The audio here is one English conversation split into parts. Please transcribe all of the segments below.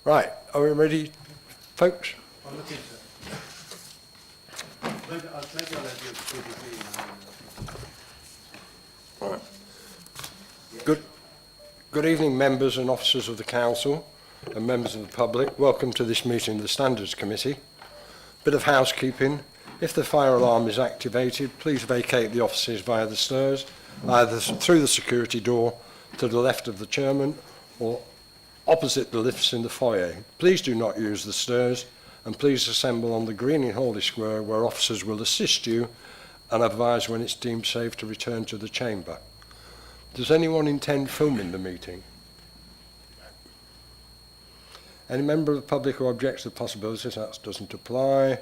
Right, are we ready, folks? I'll look into it. Maybe I'll let you Right. Good evening, members and officers of the Council and members of the public. Welcome to this meeting of the Standards Committee. Bit of housekeeping. If the fire alarm is activated, please vacate the offices via the stairs, either through the security door to the left of the chairman or opposite the lifts in the foyer. Please do not use the stairs, and please assemble on the green in Hawley Square, where officers will assist you and advise when it's deemed safe to return to the chamber. Does anyone intend filming the meeting? Any member of the public who objects to the possibilities, that doesn't apply.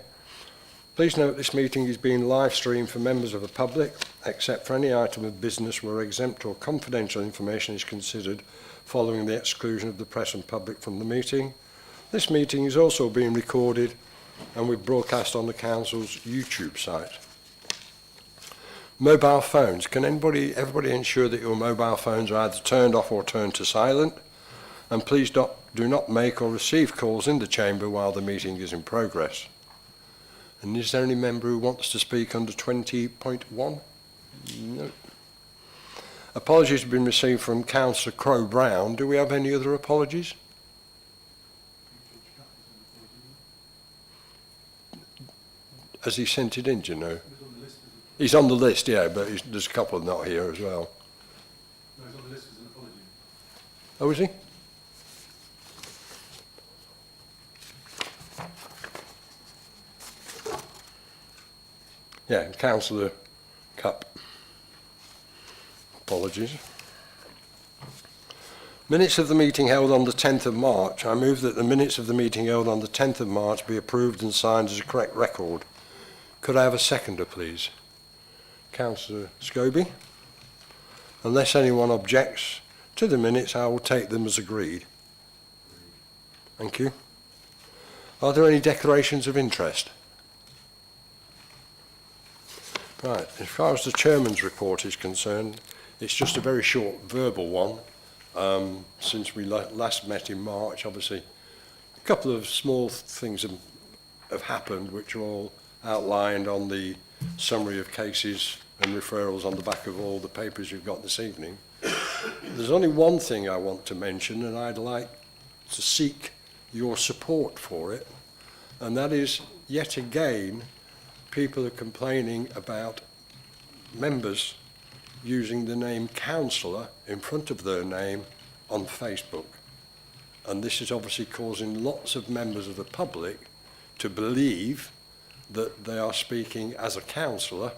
Please note this meeting is being live streamed for members of the public, except for any item of business where exempt or confidential information is considered following the exclusion of the press and public from the meeting. This meeting is also being recorded and we broadcast on the Council's YouTube site. Mobile phones. Can everybody ensure that your mobile phones are either turned off or turned to silent? And please do not make or receive calls in the chamber while the meeting is in progress. And is there any member who wants to speak under 20.1? No. Apologies have been received from Councillor Crowe-Brown. Do we have any other apologies? Has he sent it in, do you know? He's on the list, yeah, but there's a couple not here as well. No, he's on the list as an apology. Oh, is he? Yeah, Councillor Cupp. Apologies. Minutes of the meeting held on the 10th of March. I move that the minutes of the meeting held on the 10th of March be approved and signed as a correct record. Could I have a seconder, please? Councillor Scobie. Unless anyone objects to the minutes, I will take them as agreed. Thank you. Are there any declarations of interest? Right, as far as the Chairman's report is concerned, it's just a very short verbal one. Since we last met in March, obviously, a couple of small things have happened, which are all outlined on the summary of cases and referrals on the back of all the papers you've got this evening. There's only one thing I want to mention, and I'd like to seek your support for it, and that is, yet again, people are complaining about members using the name councillor in front of their name on Facebook. And this is obviously causing lots of members of the public to believe that they are speaking as a councillor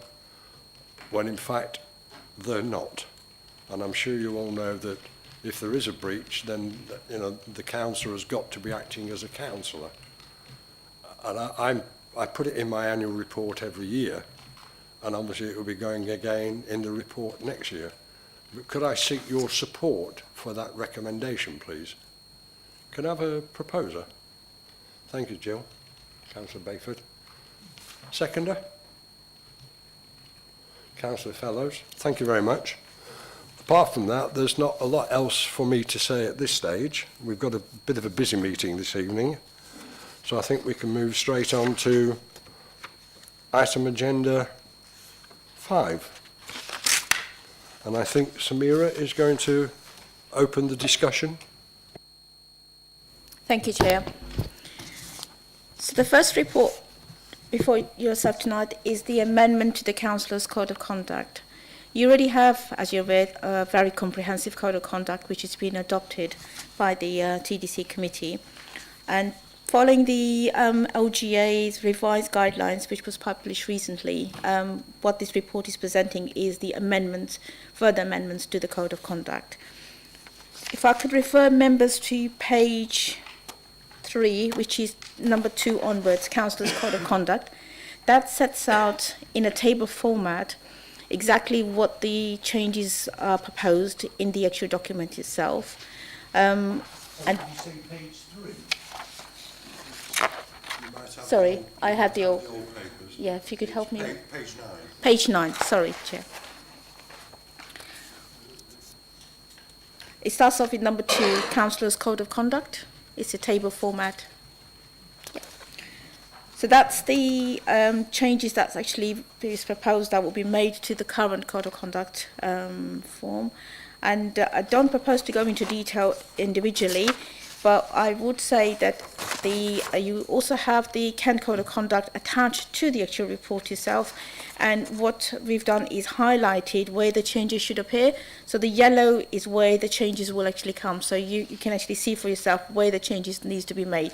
when in fact they're not. And I'm sure you all know that if there is a breach, then the councillor has got to be acting as a councillor. And I put it in my annual report every year, and obviously it will be going again in the report next year. But could I seek your support for that recommendation, please? Can I have a proposer? Thank you, Jill. Councillor Bayford. Seconder? Councillor Fellows. Thank you very much. Apart from that, there's not a lot else for me to say at this stage. We've got a bit of a busy meeting this evening, so I think we can move straight on to item agenda 5. And I think Samira is going to open the discussion. Thank you, Chair. So the first report before yourself tonight is the amendment to the Councillors' Code of Conduct. You already have, as you're aware, a very comprehensive Code of Conduct which has been adopted by the TDC committee. And following the LGA's revised guidelines, which was published recently, what this report is presenting is the amendments, further amendments to the Code of Conduct. If I could refer members to page 3, which is number 2 onwards, Councillors' Code of Conduct, that sets out in a table format exactly what the changes are proposed in the actual document itself. And did you say page 3? sorry, I had the old papers. Yeah, if you could help me. Page 9. Page 9, sorry, Chair. It starts off with number 2, Councillors' Code of Conduct. It's a table format. Yeah. So that's the changes that's actually is proposed that will be made to the current code of conduct form. And I don't propose to go into detail individually, but I would say that you also have the Kent Code of Conduct attached to the actual report itself, and what we've done is highlighted where the changes should appear. So the yellow is where the changes will actually come, so you can actually see for yourself where the changes needs to be made.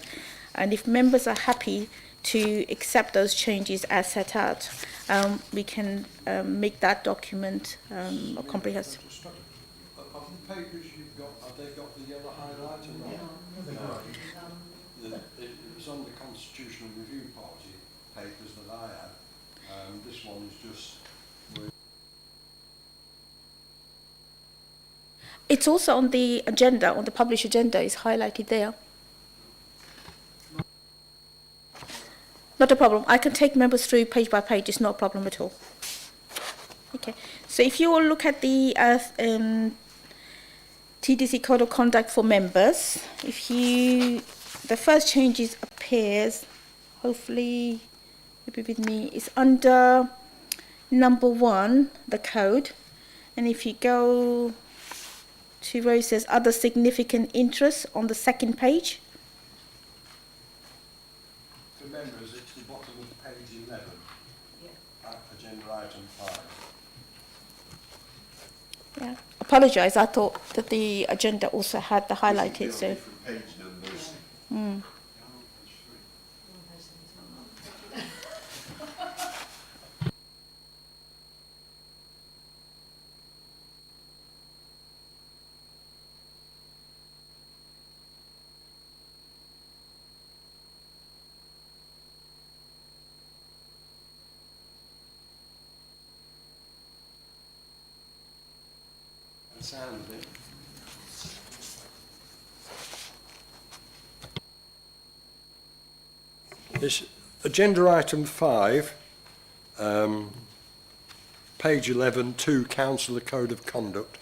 And if members are happy to accept those changes as set out, we can make that document comprehensive. Of the papers you've got, have they got the yellow highlight or not? It was on the Constitutional Review Party papers that I had. This one is just... It's also on the agenda, on the published agenda, is highlighted there. Not a problem. I can take members through page by page. It's not a problem at all. Okay. So if you all look at the TDC Code of Conduct for members, the first changes appears, hopefully, you'll be with me, is under number 1, the code. And if you go to where it says other significant interests on the second page. For members, it's the bottom of page 11, agenda item 5. Yeah. Apologise, I thought that the agenda also had the highlighted, so. Page numbers. Mm. The sound of it. This agenda item 5, page 11, 2, Councillor Code of Conduct,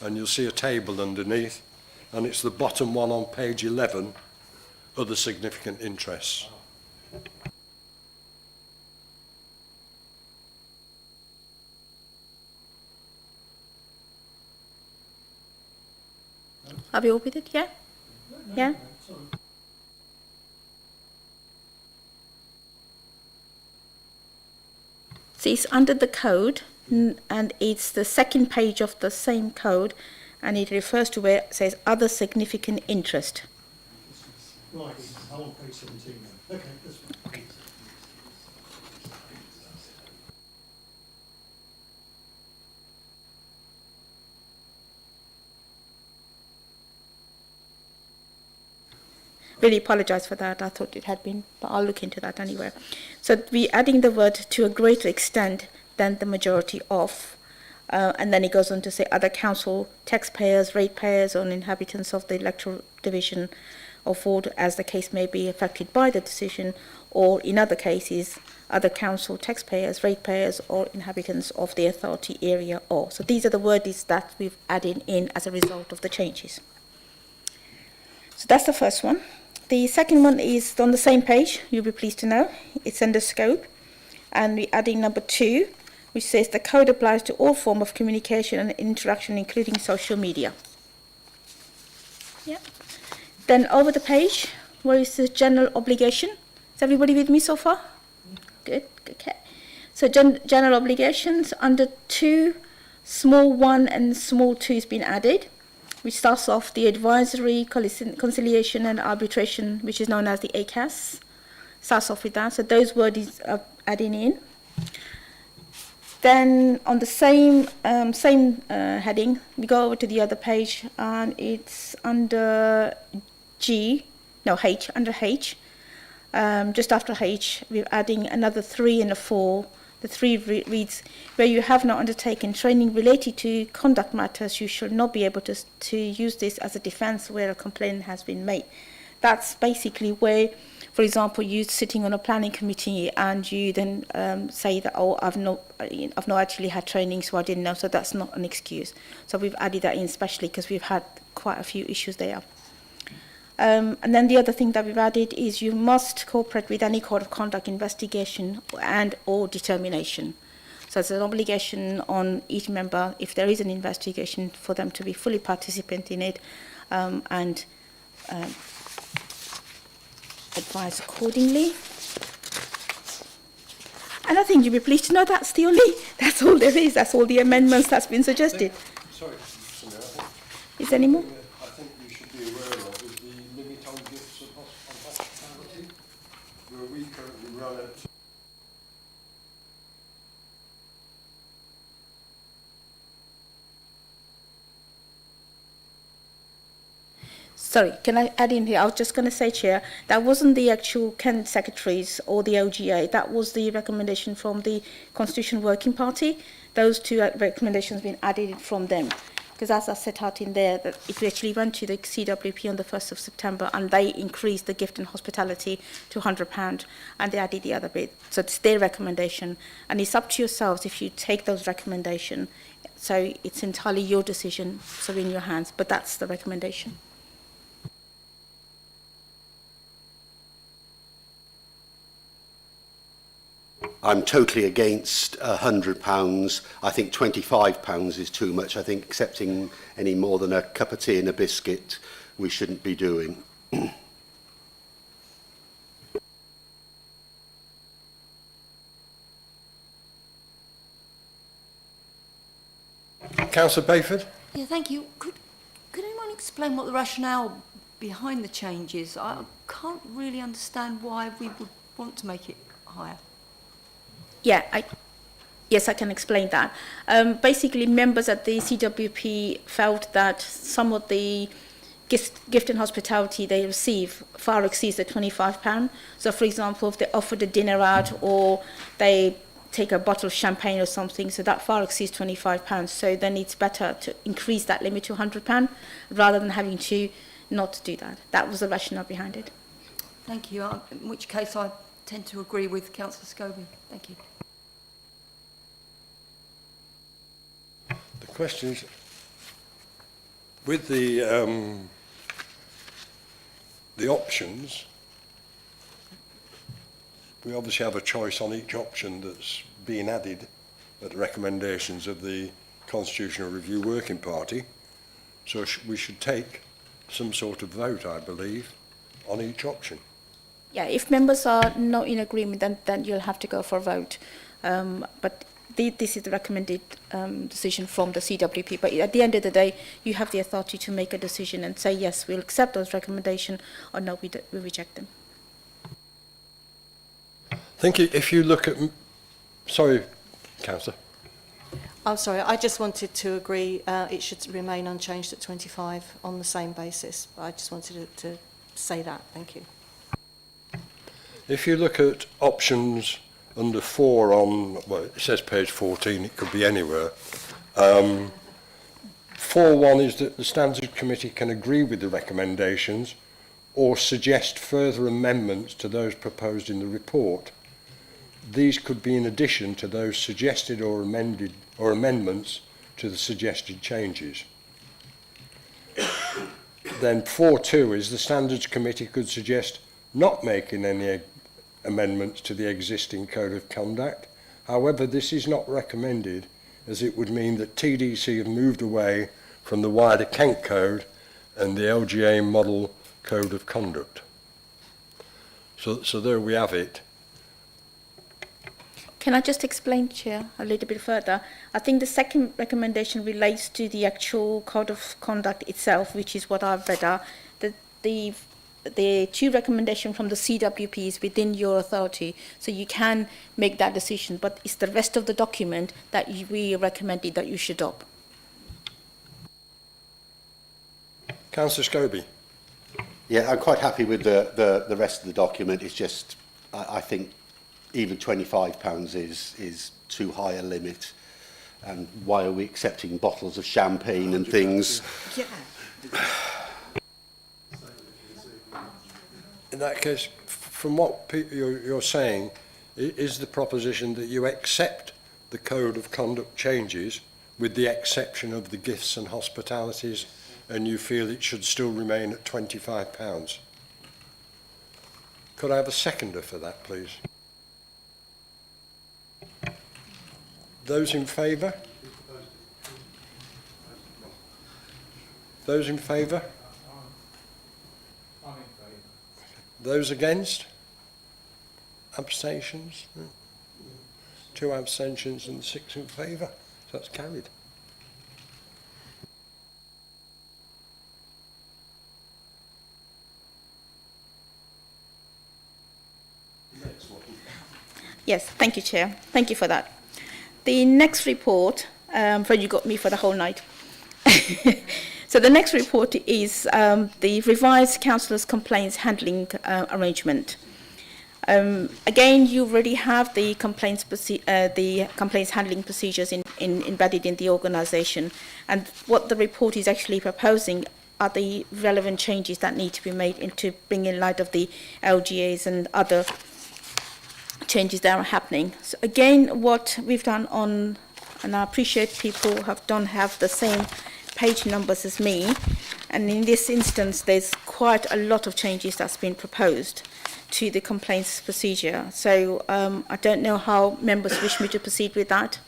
and you'll see a table underneath, and it's the bottom one on page 11, other significant interests. Are we all with it? Yeah? Yeah? So it's under the code, and it's the second page of the same code, and it refers to where it says other significant interest. Right, I'm on page 17 now. Okay, that's fine. Okay. Really apologise for that. I thought it had been, but I'll look into that anyway. So we're adding the word to a greater extent than the majority of, and then it goes on to say other council taxpayers, ratepayers, or inhabitants of the electoral division of ward, as the case may be affected by the decision, or in other cases, other council taxpayers, ratepayers, or inhabitants of the authority area or. So these are the words that we've added in as a result of the changes. So that's the first one. The second one is on the same page, you'll be pleased to know. It's under scope, and we're adding number 2, which says the code applies to all forms of communication and interaction, including social media. Yeah. Then over the page, where is the general obligation? Is everybody with me so far? Good, okay. So general obligations under 2, small 1 and small 2 has been added, which starts off the advisory, conciliation and arbitration, which is known as the ACAS. Starts off with that, so those words are adding in. Then on the same heading, we go over to the other page, and it's under under H. Just after H, we're adding another 3 and a 4. The 3 reads, where you have not undertaken training related to conduct matters, you shall not be able to use this as a defence where a complaint has been made. That's basically where, for example, you're sitting on a planning committee and you then say that, oh, I've not actually had training, so I didn't know, so that's not an excuse. So we've added that in especially because we've had quite a few issues there. And then the other thing that we've added is you must cooperate with any code of conduct investigation and or determination. So it's an obligation on each member, if there is an investigation, for them to be fully participant in it and advise accordingly. And I think you'll be pleased to know that's that's all there is, that's all the amendments that's been suggested. Sorry, Samir, Is there any more? I think you should be aware of is the limit on gifts of hospitality, where we currently run at. Sorry, can I add in here? I was just going to say, Chair, that wasn't the actual Kent secretaries or the OGA. That was the recommendation from the Constitution Working Party. Those two recommendations been added from them. Because as I set out in there, that it actually went to the CWP on the 1st of September and they increased the gift and hospitality to £100 and they added the other bit. So it's their recommendation. And it's up to yourselves if you take those recommendations. So it's entirely your decision, so in your hands. But that's the recommendation. I'm totally against £100. I think £25 is too much. I think accepting any more than a cup of tea and a biscuit we shouldn't be doing. Councillor Bayford? Yeah, thank you. Could anyone explain what the rationale behind the change is? I can't really understand why we would want to make it higher. Yeah, yes, I can explain that. Basically, members at the CWP felt that some of the gift and hospitality they receive far exceeds the £25. So, for example, if they offered a dinner out or they take a bottle of champagne or something, so that far exceeds £25. So then it's better to increase that limit to £100 rather than having to not do that. That was the rationale behind it. Thank you. In which case, I tend to agree with Councillor Scobie. Thank you. The question is, with the options, we obviously have a choice on each option that's being added at the recommendations of the Constitutional Review Working Party. So we should take some sort of vote, I believe, on each option. Yeah, if members are not in agreement, then you'll have to go for a vote. But this is the recommended decision from the CWP. But at the end of the day, you have the authority to make a decision and say, yes, we'll accept those recommendations, or no, we reject them. I think if you look at... Sorry, Councillor. I'm sorry, I just wanted to agree it should remain unchanged at 25 on the same basis. I just wanted to say that. Thank you. If you look at options under 4 on, well, it says page 14, it could be anywhere. 4.1 is that the Standards Committee can agree with the recommendations or suggest further amendments to those proposed in the report. These could be in addition to those suggested or amended or amendments to the suggested changes. Then 4.2 is the Standards Committee could suggest not making any amendments to the existing Code of Conduct. However, this is not recommended, as it would mean that TDC have moved away from the wider Kent Code and the LGA Model Code of Conduct. So there we have it. Can I just explain, Chair, a little bit further? I think the second recommendation relates to the actual Code of Conduct itself, which is what I've read out. The two recommendations from the CWP is within your authority, so you can make that decision, but it's the rest of the document that we recommended that you should adopt. Councillor Scobie. Yeah, I'm quite happy with the rest of the document. It's just, I think even £25 is too high a limit. And why are we accepting bottles of champagne and things? Yeah. In that case, from what you're saying, is the proposition that you accept the Code of Conduct changes with the exception of the gifts and hospitalities and you feel it should still remain at £25. Could I have a seconder for that, please? Those in favour? Those in favour? I'm in favour. Those against? Abstentions? No. 2 abstentions and 6 in favour. So that's carried. Yes, thank you, Chair. Thank you for that. The next report, you got me for the whole night. So the next report is the revised councillors' complaints handling arrangement. Again, you already have the complaints handling procedures embedded in the organisation, and what the report is actually proposing are the relevant changes that need to be made into bringing light of the LGAs and other changes that are happening. So again, what we've done on, and I appreciate people have the same page numbers as me, and in this instance there's quite a lot of changes that's been proposed to the complaints procedure. So I don't know how members wish me to proceed with that.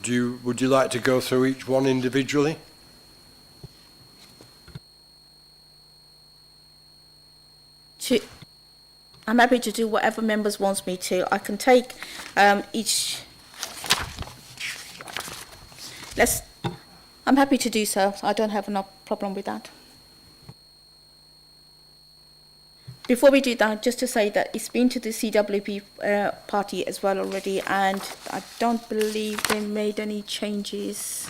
Would you like to go through each one individually? I'm happy to do whatever members wants me to. I can take each. I'm happy to do so. I don't have no problem with that. Before we do that, just to say that it's been to the CWP party as well already, and I don't believe they made any changes.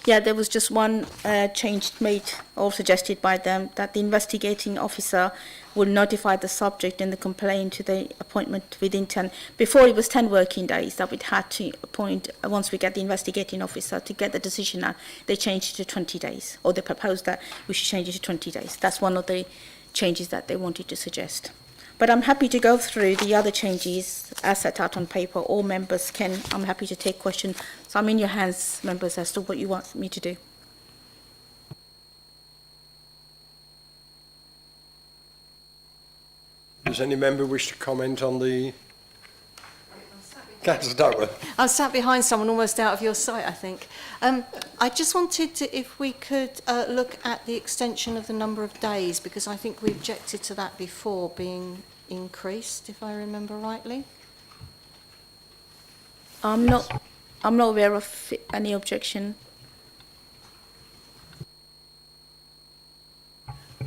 Yeah, there was just one change made or suggested by them, that the investigating officer will notify the subject in the complaint to the appointment within 10. Before it was 10 working days that we'd had to appoint, once we get the investigating officer to get the decision out. They changed it to 20 days, or they proposed that we should change it to 20 days. That's one of the changes that they wanted to suggest. But I'm happy to go through the other changes as set out on paper. All members can. I'm happy to take questions. So I'm in your hands, members, as to what you want me to do. Does any member wish to comment on the... Councillor Duckworth. I was sat behind someone almost out of your sight, I think. I just wanted to, if we could look at the extension of the number of days, because I think we objected to that before being increased, if I remember rightly. I'm not aware of any objection.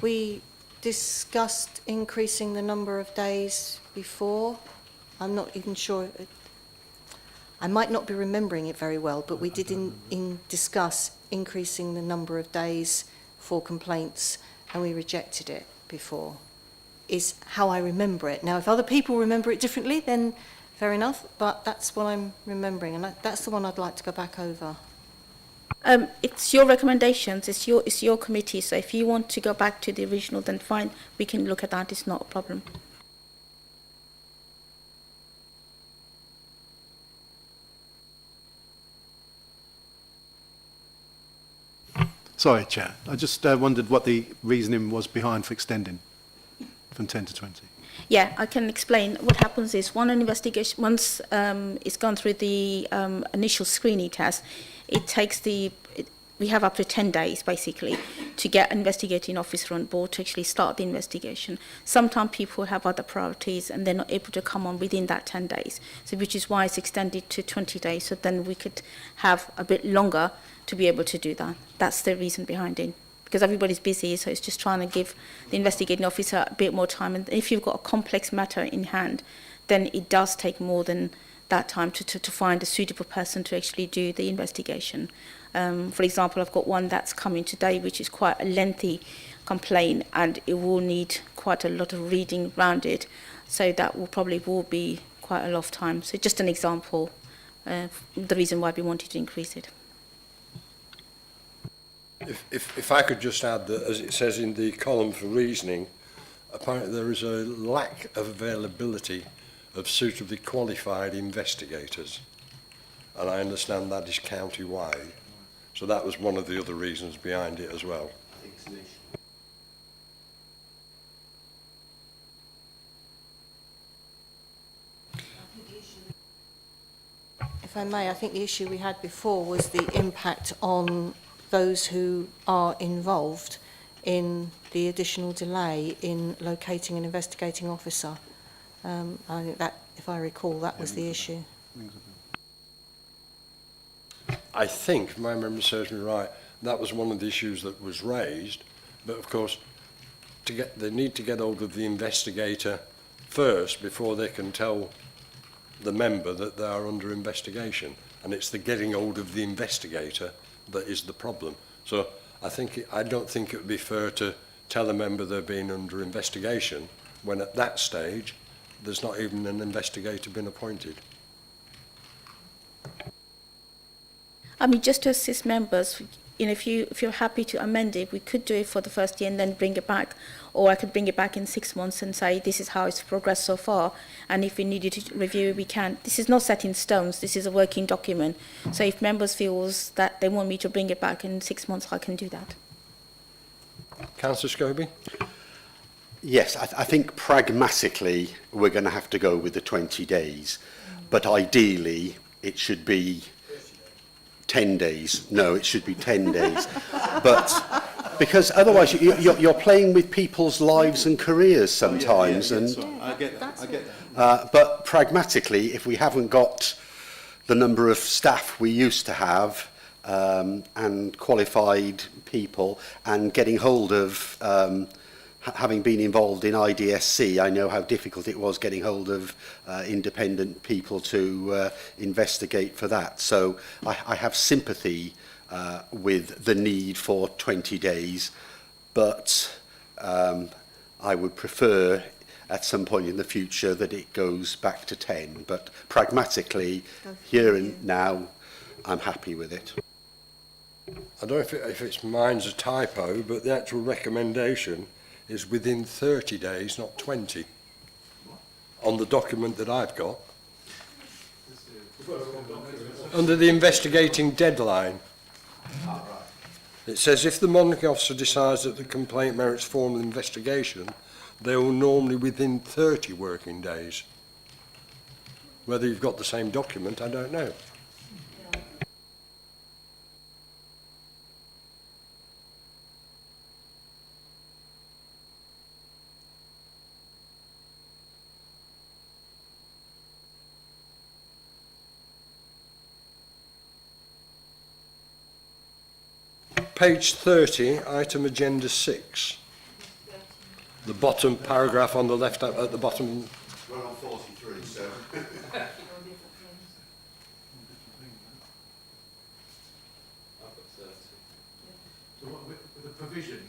We discussed increasing the number of days before. I'm not even sure. I might not be remembering it very well, but we did discuss increasing the number of days for complaints, and we rejected it before, is how I remember it. Now, if other people remember it differently, then fair enough, but that's what I'm remembering, and that's the one I'd like to go back over. It's your recommendations, it's your committee, so if you want to go back to the original, then fine, we can look at that, it's not a problem. Sorry, Chair. I just wondered what the reasoning was behind for extending from 10 to 20. Yeah, I can explain. What happens is once it's gone through the initial screening test, we have up to 10 days basically to get an investigating officer on board to actually start the investigation. Sometimes people have other priorities and they're not able to come on within that 10 days, so which is why it's extended to 20 days, so then we could have a bit longer to be able to do that. That's the reason behind it. Because everybody's busy, so it's just trying to give the investigating officer a bit more time. And if you've got a complex matter in hand, then it does take more than that time to find a suitable person to actually do the investigation. For example, I've got one that's coming today, which is quite a lengthy complaint, and it will need quite a lot of reading around it. So that will be quite a lot of time. So just an example, the reason why we wanted to increase it. If I could just add that, as it says in the column for reasoning, apparently there is a lack of availability of suitably qualified investigators. And I understand that is county-wide. So that was one of the other reasons behind it as well. If I may, I think the issue we had before was the impact on those who are involved in the additional delay in locating an investigating officer. I think that, if I recall, that was the issue. I think, if my memory serves me right, that was one of the issues that was raised. But of course, they need to get hold of the investigator first before they can tell the member that they are under investigation. And it's the getting hold of the investigator that is the problem. So I don't think it would be fair to tell a member they're being under investigation when at that stage there's not even an investigator been appointed. I mean, just to assist members, you know, if you're happy to amend it, we could do it for the first year and then bring it back, or I could bring it back in 6 months and say this is how it's progressed so far, and if we needed to review it, we can. This is not set in stones. This is a working document. So if members feels that they want me to bring it back in 6 months, I can do that. Councillor Scobie? Yes, I think pragmatically we're going to have to go with the 20 days, but ideally it should be 10 days. No, it should be 10 days. But because otherwise you're playing with people's lives and careers sometimes. I get that. But pragmatically, if we haven't got the number of staff we used to have and qualified people and getting hold of, having been involved in IDSC, I know how difficult it was getting hold of independent people to investigate for that. So I have sympathy with the need for 20 days, but I would prefer at some point in the future that it goes back to 10. But pragmatically, here and now, I'm happy with it. I don't know if it's mine's a typo, but the actual recommendation is within 30 days, not 20, on the document that I've got. Under the investigating deadline, it says if the monitoring officer decides that the complaint merits formal investigation, they will normally within 30 working days. Whether you've got the same document, I don't know. Page 30, item agenda 6. The bottom paragraph on the left, at the bottom. We're on 43, so. So what, with the provision,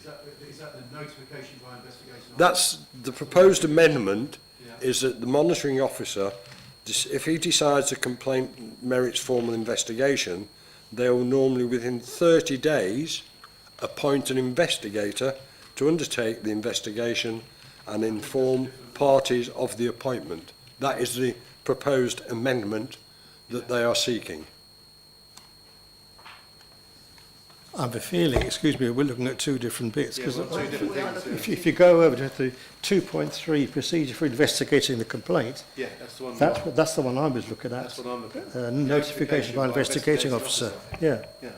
is that the notification by investigation? That's the proposed amendment, is that the monitoring officer, if he decides a complaint merits formal investigation, they will normally within 30 days appoint an investigator to undertake the investigation and inform parties of the appointment. That is the proposed amendment that they are seeking. I have a feeling, excuse me, we're looking at two different bits. Because if you go over to the 2.3 procedure for investigating the complaint, Yeah, that's the one. that's the one I was looking at. That's what I'm looking at. Notification by investigating officer. Yeah. Yeah.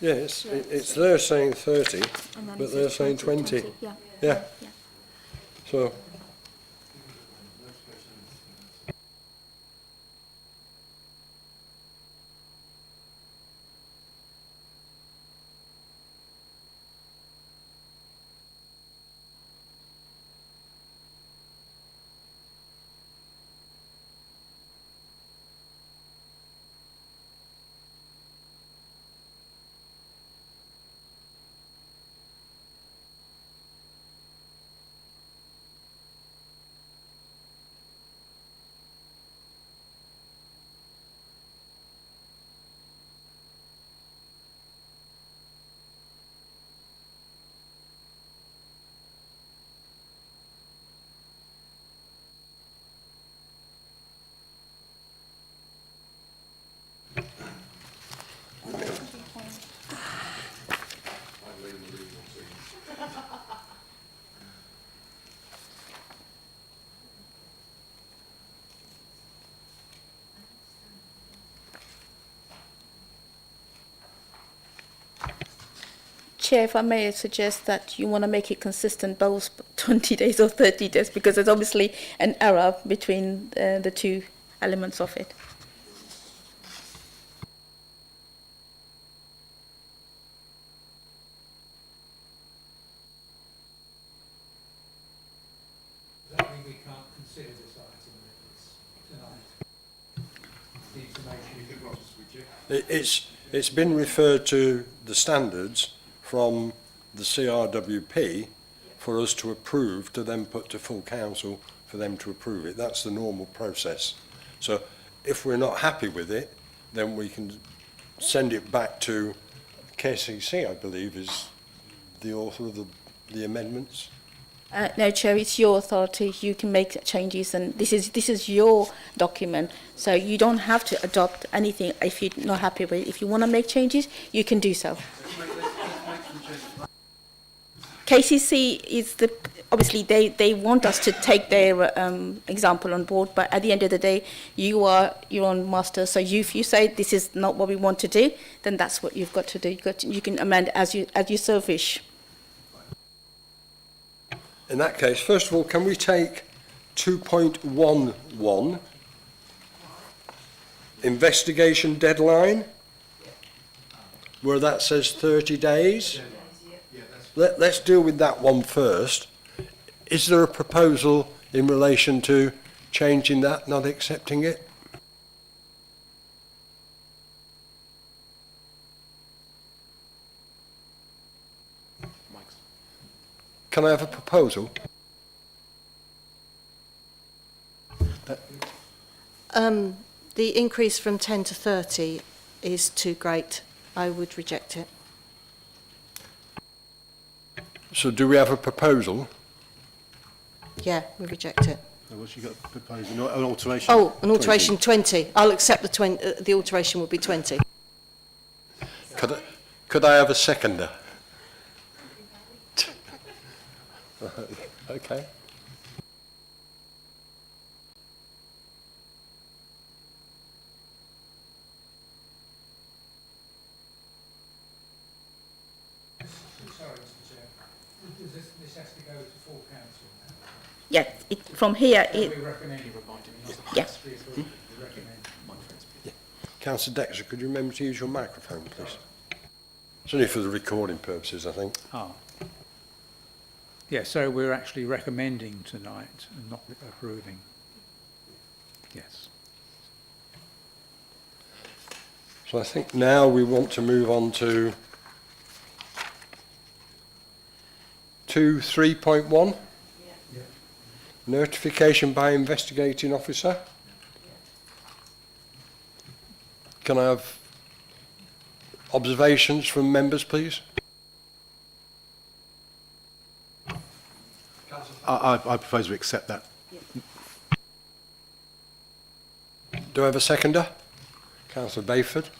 Yes, it's they're saying 30, And then but it they're says saying 20. Yeah. Yeah. Yeah. So, Chair, if I may suggest that you want to make it consistent both 20 days or 30 days, because there's obviously an error between the two elements of it. Does that mean we can't consider this item tonight? The information It's been referred to the standards from the CRWP for us to approve, to then put to full council for them to approve it. That's the normal process. So if we're not happy with it, then we can send it back to KCC, I believe, is the author of the amendments. No, Chair, it's your authority. You can make changes, and this is your document, so you don't have to adopt anything if you're not happy with it. If you want to make changes, you can do so. KCC is obviously they want us to take their example on board, but at the end of the day, you are your own master. So if you say this is not what we want to do, then that's what you've got to do. You can amend as you so wish. In that case, first of all, can we take 2.11, investigation deadline, where that says 30 days? Let's deal with that one first. Is there a proposal in relation to changing that, not accepting it? Can I have a proposal? The increase from 10 to 30 is too great. I would reject it. So do we have a proposal? Yeah, we reject it. So what's you got proposed? An alteration? Oh, an alteration 20. I'll accept the alteration will be 20. Could I have a seconder? Okay. Sorry, Mr. Chair. This has to go to full council. Yeah, from here, We recommend you yes. we recommend. Councillor Dexter, could you remember to use your microphone, please? It's only for the recording purposes, I think. Yeah, so we're actually recommending tonight and not approving. Yes. So I think now we want to move on to 3.1. Notification by investigating officer. Can I have observations from members, please? I propose we accept that. Do I have a seconder? Councillor Bayford.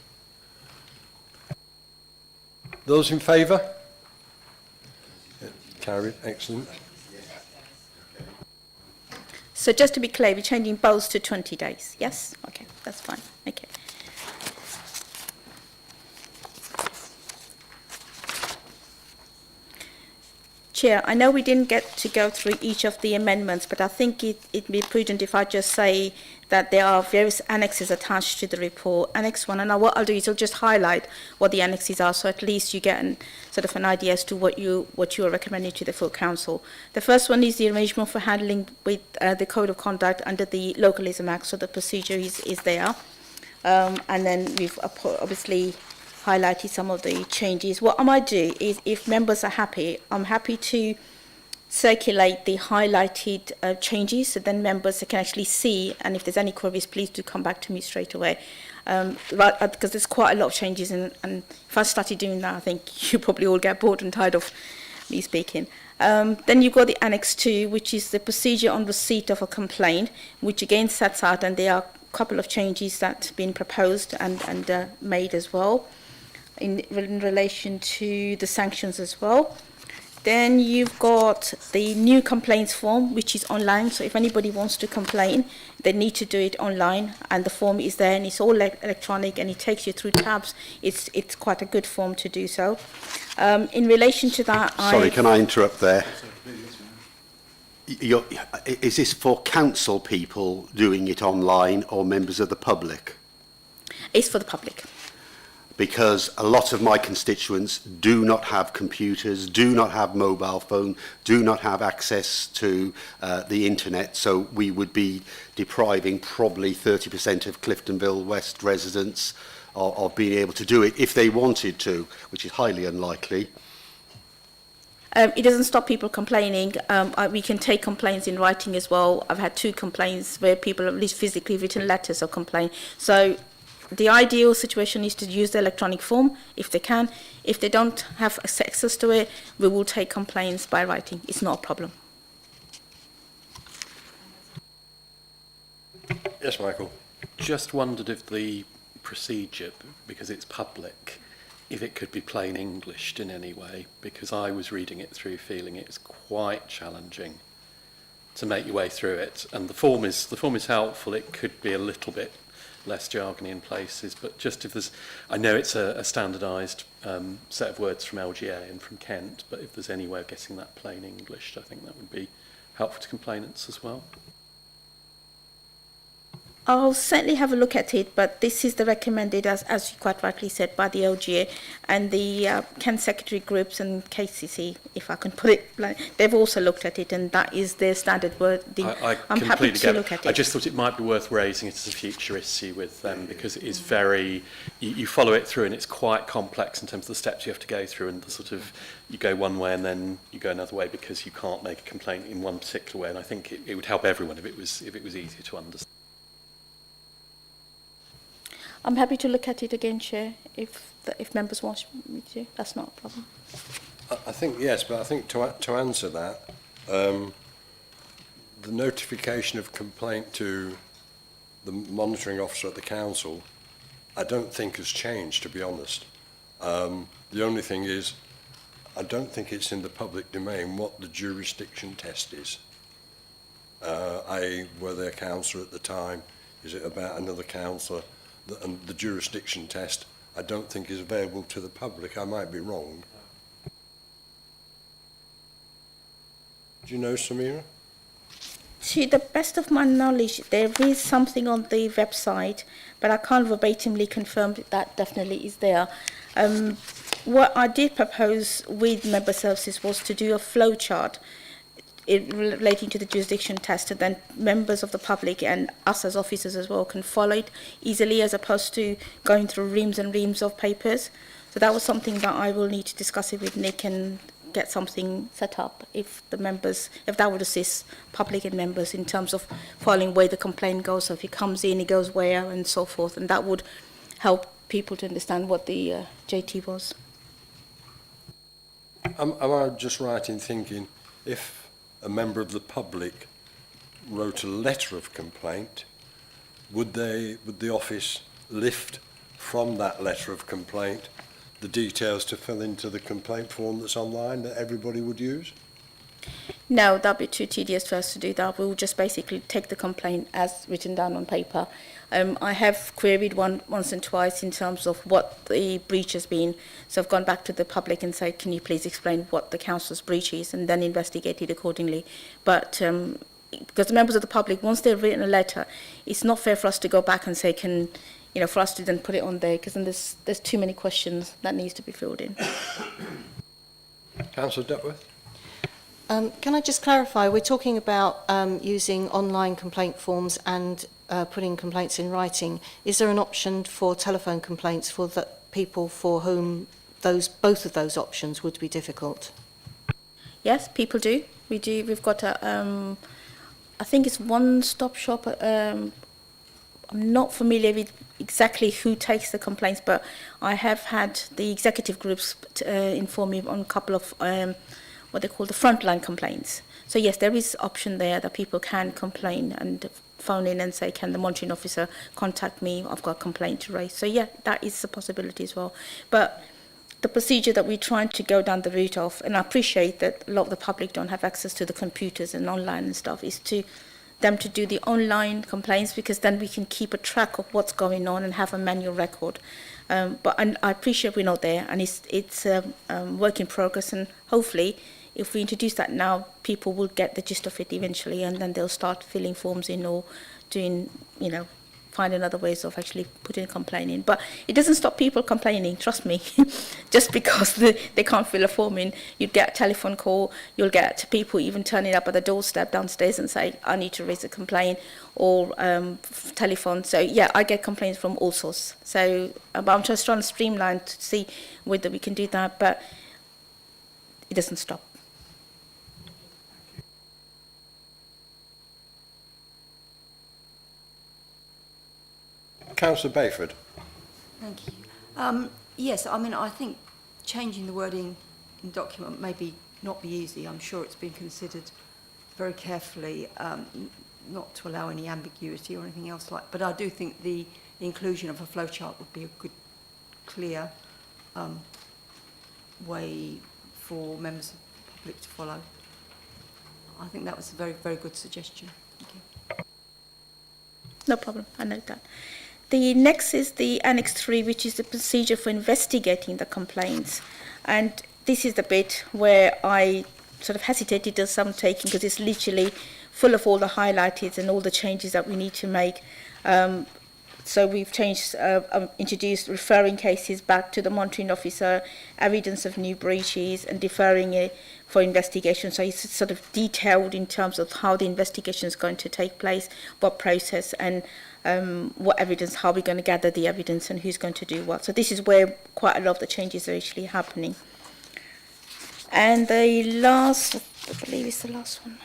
Those in favour? Carried, excellent. So just to be clear, we're changing both to 20 days. Yes? Okay, that's fine. Okay. Chair, I know we didn't get to go through each of the amendments, but I think it'd be prudent if I just say that there are various annexes attached to the report. Annex 1, and now what I'll do is I'll just highlight what the annexes are, so at least you get sort of an idea as to what you are recommending to the full council. The first one is the arrangement for handling with the Code of Conduct under the Localism Act, so the procedure is there. And then we've obviously highlighted some of the changes. What I might do is, if members are happy, I'm happy to circulate the highlighted changes, so then members can actually see, and if there's any queries, please do come back to me straight away. Because there's quite a lot of changes, and if I started doing that, I think you probably all get bored and tired of me speaking. Then you've got the Annex 2, which is the procedure on receipt of a complaint, which again sets out, and there are a couple of changes that's been proposed and made as well in relation to the sanctions as well. Then you've got the new complaints form, which is online. So if anybody wants to complain, they need to do it online, and the form is there, and it's all electronic, and it takes you through tabs. It's quite a good form to do so. In relation to that, Sorry, can I interrupt there? Is this for council people doing it online or members of the public? It's for the public. Because a lot of my constituents do not have computers, do not have mobile phone, do not have access to the internet, so we would be depriving probably 30% of Cliftonville West residents of being able to do it if they wanted to, which is highly unlikely. It doesn't stop people complaining. We can take complaints in writing as well. I've had 2 complaints where people have at least physically written letters of complaint. So the ideal situation is to use the electronic form if they can. If they don't have access to it, we will take complaints by writing. It's not a problem. Yes, Michael. Just wondered if the procedure, because it's public, if it could be plain Englished in any way, because I was reading it through feeling it's quite challenging to make your way through it. And the form is helpful. It could be a little bit less jargony in places, but just if there's, I know it's a standardised set of words from LGA and from Kent, but if there's any way of getting that plain English, I think that would be helpful to complainants as well. I'll certainly have a look at it, but this is the recommended, as you quite rightly said, by the LGA and the Kent secretary groups and KCC, if I can put it like, they've also looked at it, and that is their standard wording. I'm happy to look at it. I just thought it might be worth raising it as a future issue with them, because it is very, you follow it through and it's quite complex in terms of the steps you have to go through, and the sort of, you go one way and then you go another way because you can't make a complaint in one particular way, and I think it would help everyone if it was easier to understand. I'm happy to look at it again, Chair, if members want me to. That's not a problem. I think yes, but I think to answer that, the notification of complaint to the monitoring officer at the council, I don't think has changed, to be honest. The only thing is, I don't think it's in the public domain what the jurisdiction test is. I.e., were they a councillor at the time? Is it about another councillor? And the jurisdiction test, I don't think is available to the public. I might be wrong. Do you know, Samira? To the best of my knowledge, there is something on the website, but I can't verbatimly confirm that definitely is there. What I did propose with member services was to do a flow chart relating to the jurisdiction test, and then members of the public and us as officers as well can follow it easily, as opposed to going through reams and reams of papers. So that was something that I will need to discuss it with Nick and get something set up if that would assist public and members in terms of following where the complaint goes. So if it comes in, it goes where, and so forth, and that would help people to understand what the JT was. Am I just right in thinking if a member of the public wrote a letter of complaint, would the office lift from that letter of complaint the details to fill into the complaint form that's online that everybody would use? No, that'd be too tedious for us to do that. We'll just basically take the complaint as written down on paper. I have queried once and twice in terms of what the breach has been. So I've gone back to the public and said, can you please explain what the council's breach is, and then investigated accordingly. But because the members of the public, once they've written a letter, it's not fair for us to go back and say, for us to then put it on there, because then there's too many questions that needs to be filled in. Councillor Duckworth? Can I just clarify, we're talking about using online complaint forms and putting complaints in writing. Is there an option for telephone complaints for the people for whom both of those options would be difficult? Yes, people do. We do. We've got a, I think it's one-stop shop. I'm not familiar with exactly who takes the complaints, but I have had the executive groups inform me on a couple of what they call the frontline complaints. So yes, there is option there that people can complain and phone in and say, can the monitoring officer contact me? I've got a complaint to raise. So yeah, that is a possibility as well. But the procedure that we're trying to go down the route of, and I appreciate that a lot of the public don't have access to the computers and online and stuff, is to them to do the online complaints, because then we can keep a track of what's going on and have a manual record. But I appreciate we're not there, and it's a work in progress, and hopefully if we introduce that now, people will get the gist of it eventually, and then they'll start filling forms in or doing, finding other ways of actually putting a complaint in. But it doesn't stop people complaining, trust me. Just because they can't fill a form in, you'd get a telephone call, you'll get people even turning up at the doorstep downstairs and say, I need to raise a complaint, or telephone. So yeah, I get complaints from all sorts. So but I'm just trying to streamline to see whether we can do that, but it doesn't stop. Councillor Bayford. Thank you. Yes, I mean, I think changing the wording in document maybe not be easy. I'm sure it's been considered very carefully, not to allow any ambiguity or anything else like. But I do think the inclusion of a flowchart would be a good, clear way for members of the public to follow. I think that was a very, very good suggestion. Thank you. No problem, I note that. The next is the Annex 3, which is the procedure for investigating the complaints. And this is the bit where I sort of hesitated at some taking, because it's literally full of all the highlighted and all the changes that we need to make. So we've introduced referring cases back to the monitoring officer, evidence of new breaches, and deferring it for investigation. So it's sort of detailed in terms of how the investigation is going to take place, what process, and what evidence, how we're going to gather the evidence, and who's going to do what. So this is where quite a lot of the changes are actually happening. And the last, I believe is the last one.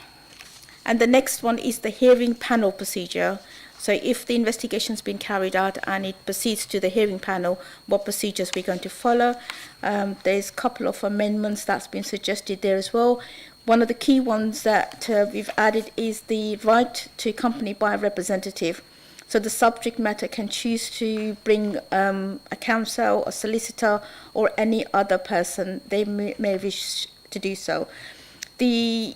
And the next one is the hearing panel procedure. So if the investigation's been carried out and it proceeds to the hearing panel, what procedures we're going to follow. There's a couple of amendments that's been suggested there as well. One of the key ones that we've added is the right to accompany by a representative. So the subject matter can choose to bring a counsel, a solicitor, or any other person they may wish to do so. The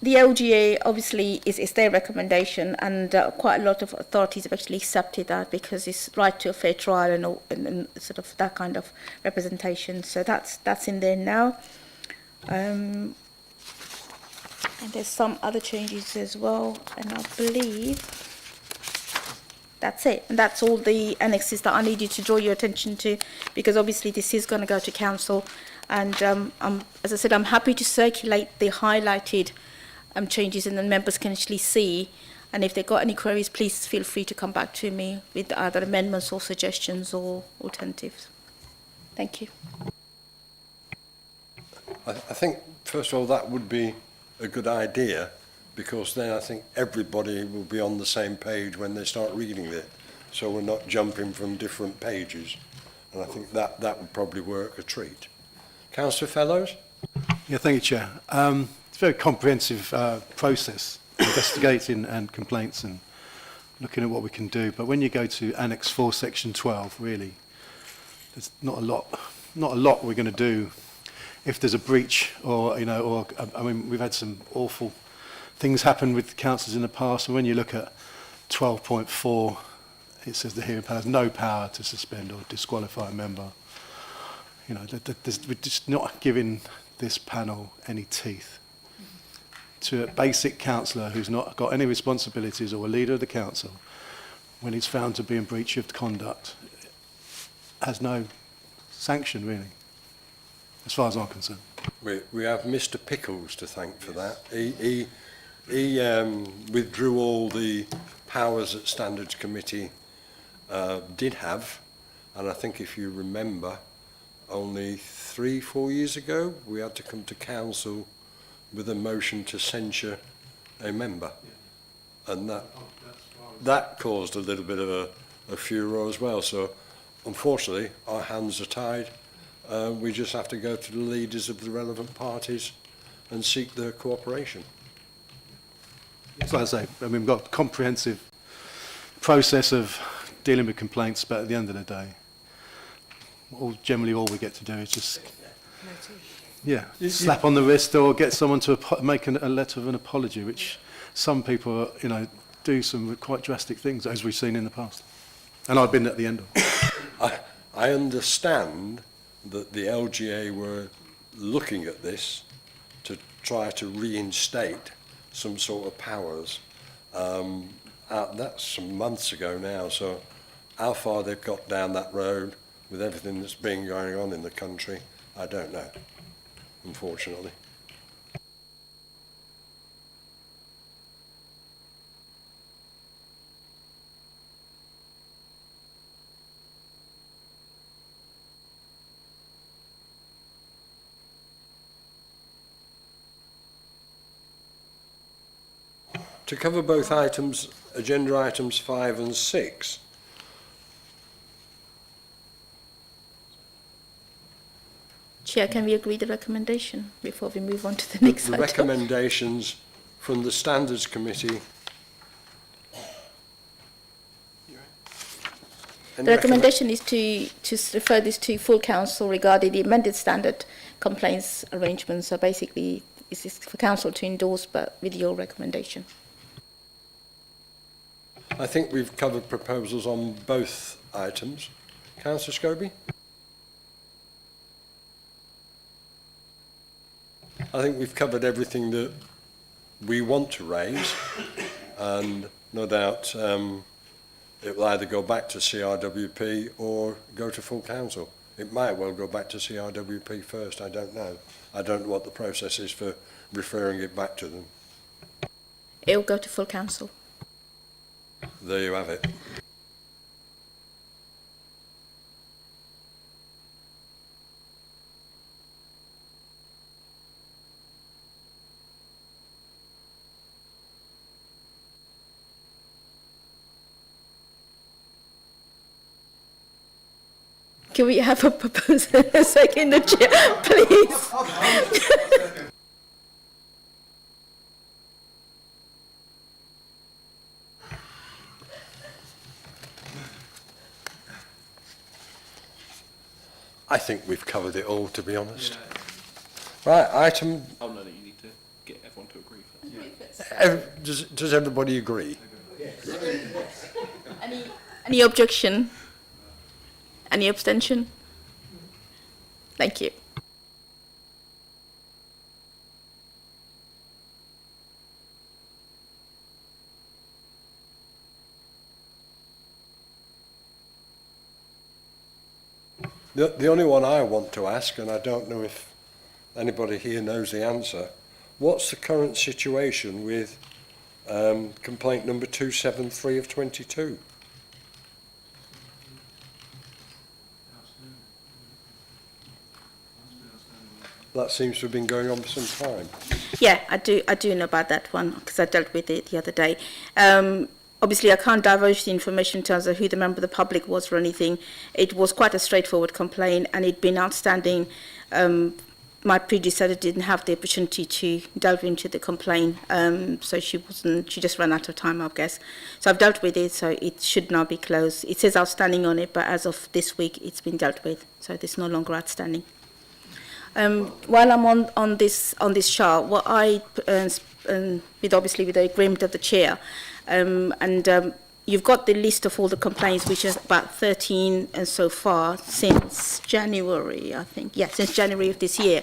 LGA obviously is their recommendation, and quite a lot of authorities have actually accepted that, because it's right to a fair trial and sort of that kind of representation. So that's in there now. And there's some other changes as well, and I believe that's it. And that's all the annexes that I needed to draw your attention to, because obviously this is going to go to council. And as I said, I'm happy to circulate the highlighted changes, and then members can actually see. And if they've got any queries, please feel free to come back to me with either amendments or suggestions or alternatives. Thank you. I think, first of all, that would be a good idea, because then I think everybody will be on the same page when they start reading it, so we're not jumping from different pages. And I think that would probably work a treat. Councillor Fellows? Yeah, thank you, Chair. It's a very comprehensive process, investigating and complaints and looking at what we can do. But when you go to Annex 4, Section 12, really, there's not a lot we're going to do if there's a breach, or I mean, we've had some awful things happen with councils in the past. And when you look at 12.4, it says the hearing panel has no power to suspend or disqualify a member. We're just not giving this panel any teeth. To a basic councillor who's not got any responsibilities, or a leader of the council, when he's found to be in breach of conduct, has no sanction, really, as far as I'm concerned. We have Mr. Pickles to thank for that. He withdrew all the powers that Standards Committee did have, and I think if you remember, only 3-4 years ago we had to come to council with a motion to censure a member, and that caused a little bit of a furor as well. So unfortunately our hands are tied. We just have to go to the leaders of the relevant parties and seek their cooperation. As I say, I mean, we've got a comprehensive process of dealing with complaints, but at the end of the day, Generally all we get to do is just, slap on the wrist or get someone to make a letter of an apology, which some people, do some quite drastic things, as we've seen in the past. And I've been at the end of it. I understand that the LGA were looking at this to try to reinstate some sort of powers. That's some months ago now, so how far they've got down that road with everything that's been going on in the country, I don't know, unfortunately. To cover both items, agenda items 5 and 6, Chair, can we agree the recommendation before we move on to the next the item? recommendations from the Standards Committee. The recommendation is to refer this to full council regarding the amended standard complaints arrangements. So basically, it's for council to endorse, but with your recommendation. I think we've covered proposals on both items. Councillor Scobie? I think we've covered everything that we want to raise, and no doubt it will either go back to CRWP or go to full council. It might well go back to CRWP first, I don't know. I don't know what the process is for referring it back to them. It will go to full council. There you have it. Can we have a proposal a second, the chair, please? I think we've covered it all, to be honest. Right, item... Oh, no, you need to get everyone to agree first. Does everybody agree? Any objection? Any abstention? Thank you. The only one I want to ask, and I don't know if anybody here knows the answer, what's the current situation with complaint number 273 of 22? That seems to have been going on for some time. Yeah, I do know about that one because I dealt with it the other day. Obviously, I can't divulge the information in terms of who the member of the public was or anything. It was quite a straightforward complaint, and it'd been outstanding. My predecessor didn't have the opportunity to delve into the complaint, so she just ran out of time, I guess. So I've dealt with it, so it should now be closed. It says outstanding on it, but as of this week, it's been dealt with, so it's no longer outstanding. While I'm on this chart, what I with the agreement of the chair, you've got the list of all the complaints, which is about 13 and so far since January, I think. Yeah, since January of this year.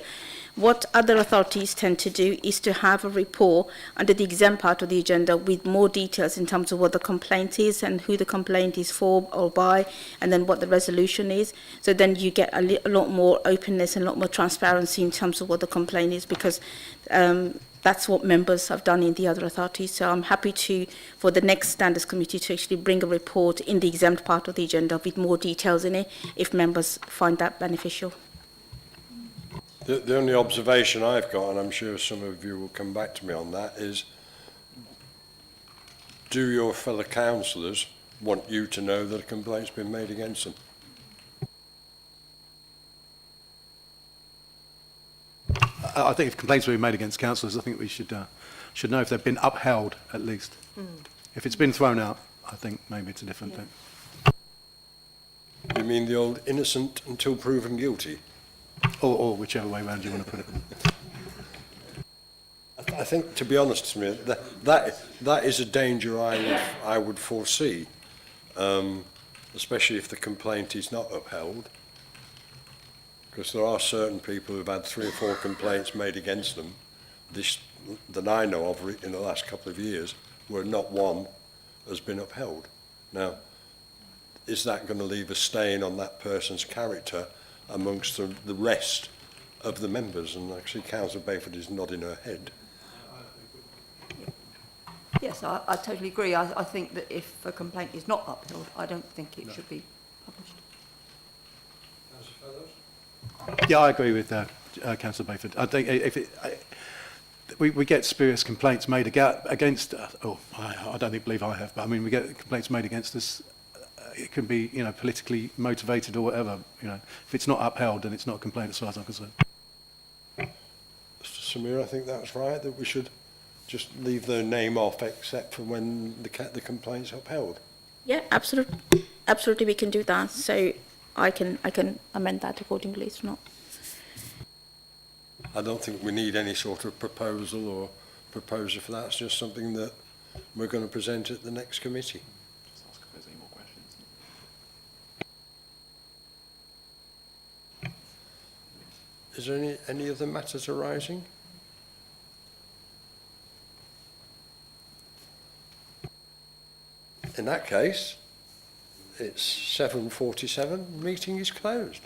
What other authorities tend to do is to have a report under the exempt part of the agenda with more details in terms of what the complaint is and who the complaint is for or by, and then what the resolution is. So then you get a lot more openness and a lot more transparency in terms of what the complaint is, because that's what members have done in the other authorities. So I'm happy for the next Standards Committee to actually bring a report in the exempt part of the agenda with more details in it, if members find that beneficial. The only observation I've got, and I'm sure some of you will come back to me on that, is do your fellow councillors want you to know that a complaint's been made against them? I think if complaints were made against councillors, I think we should know if they've been upheld, at least. If it's been thrown out, I think maybe it's a different thing. You mean the old innocent until proven guilty? Or whichever way around you want to put it. I think, to be honest, Smith, that is a danger I would foresee, especially if the complaint is not upheld. Because there are certain people who've had 3 or 4 complaints made against them, that I know of in the last couple of years, where not one has been upheld. Now, is that going to leave a stain on that person's character amongst the rest of the members? And actually, Councillor Bayford is nodding her head. Yes, I totally agree. I think that if a complaint is not upheld, I don't think it should be published. Yeah, I agree with Councillor Bayford. I think if we get spurious complaints made against us, I don't believe I have, but I mean, we get complaints made against us. It can be, politically motivated or whatever. If it's not upheld, then it's not a complaint as far as I'm concerned. Mr. Samir, I think that's right, that we should just leave their name off except for when the complaint's upheld. Yeah, absolutely. Absolutely, we can do that. So I can amend that accordingly. It's not. I don't think we need any sort of proposal or proposer for that. It's just something that we're going to present at the next committee. Just ask if there's any more questions. Is there any other matters arising? In that case, it's 7:47, meeting is closed.